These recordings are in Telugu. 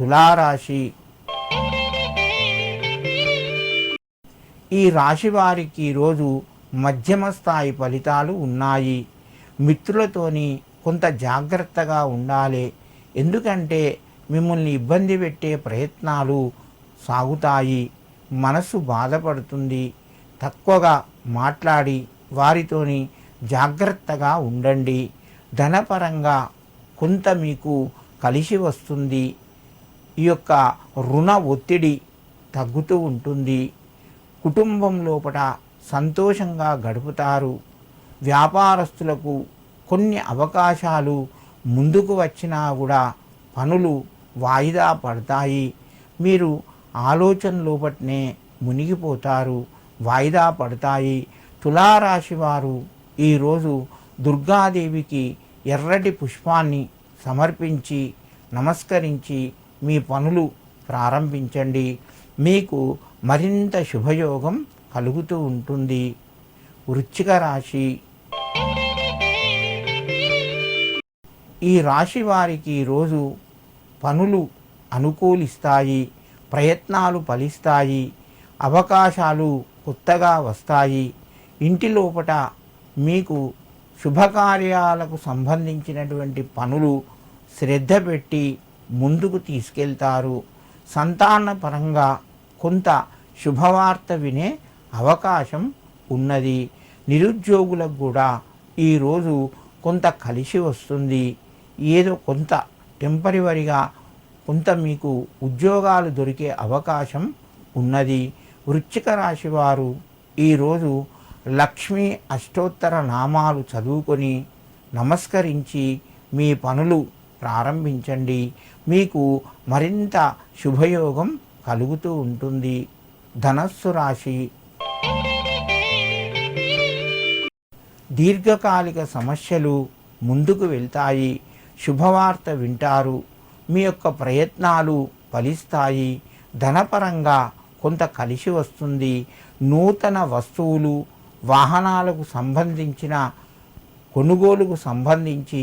తులారాశి. ఈ రాశి వారికి ఈరోజు మధ్యమ స్థాయి ఫలితాలు ఉన్నాయి. మిత్రులతోని కొంత జాగ్రత్తగా ఉండాలి. ఎందుకంటే మిమ్మల్ని ఇబ్బంది పెట్టే ప్రయత్నాలు సాగుతాయి. మనసు బాధపడుతుంది. తక్కువగా మాట్లాడి వారితోని జాగ్రత్తగా ఉండండి. ధనపరంగా కొంత మీకు కలిసి వస్తుంది. ఈ యొక్క రుణ ఒత్తిడి తగ్గుతూ ఉంటుంది. కుటుంబం లోపల సంతోషంగా గడుపుతారు. వ్యాపారస్తులకు కొన్ని అవకాశాలు ముందుకు వచ్చినా కూడా పనులు వాయిదా పడతాయి. మీరు ఆలోచన లోపట్నే మునిగిపోతారు, వాయిదా పడతాయి. తులారాశి వారు ఈరోజు దుర్గాదేవికి ఎర్రటి పుష్పాన్ని సమర్పించి నమస్కరించి మీ పనులు ప్రారంభించండి. మీకు మరింత శుభయోగం కలుగుతూ ఉంటుంది. వృశ్చిక రాశి. ఈ రాశి వారికి ఈరోజు పనులు అనుకూలిస్తాయి, ప్రయత్నాలు ఫలిస్తాయి, అవకాశాలు కొత్తగా వస్తాయి. ఇంటి లోపట మీకు శుభకార్యాలకు సంబంధించినటువంటి పనులు శ్రద్ధ పెట్టి ముందుకు తీసుకెళ్తారు. సంతానపరంగా కొంత శుభవార్త వినే అవకాశం ఉన్నది. నిరుద్యోగులకు కూడా ఈరోజు కొంత కలిసి వస్తుంది. ఏదో కొంత టెంపరీగా కొంత మీకు ఉద్యోగాలు దొరికే అవకాశం ఉన్నది. వృశ్చిక రాశి వారు ఈరోజు లక్ష్మీ అష్టోత్తర నామాలు చదువుకొని నమస్కరించి మీ పనులు ప్రారంభించండి. మీకు మరింత శుభయోగం కలుగుతూ ఉంటుంది. ధనస్సు రాశి. దీర్ఘకాలిక సమస్యలు ముందుకు వెళ్తాయి. శుభవార్త వింటారు. మీ యొక్క ప్రయత్నాలు ఫలిస్తాయి. ధనపరంగా కొంత కలిసి వస్తుంది. నూతన వస్తువులు, వాహనాలకు సంబంధించిన కొనుగోలుకు సంబంధించి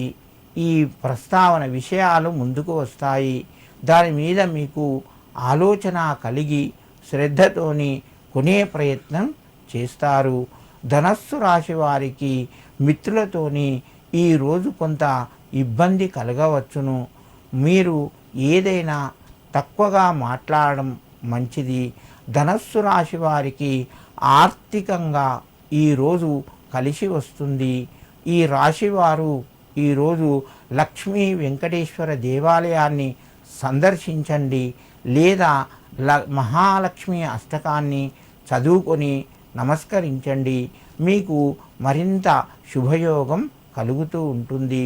ఈ ప్రస్తావన విషయాలు ముందుకు వస్తాయి. దాని మీద మీకు ఆలోచన కలిగి శ్రద్ధతోని కొనే ప్రయత్నం చేస్తారు. ధనస్సు రాశి వారికి మిత్రులతోని ఈరోజు కొంత ఇబ్బంది కలగవచ్చును. మీరు ఏదైనా తక్కువగా మాట్లాడడం మంచిది. ధనస్సు రాశి వారికి ఆర్థికంగా ఈరోజు కలిసి వస్తుంది. ఈ రాశివారు ఈరోజు లక్ష్మీ వెంకటేశ్వర దేవాలయాన్ని సందర్శించండి, లేదా మహాలక్ష్మి అష్టకాన్ని చదువుకొని నమస్కరించండి. మీకు మరింత శుభయోగం కలుగుతూ ఉంటుంది.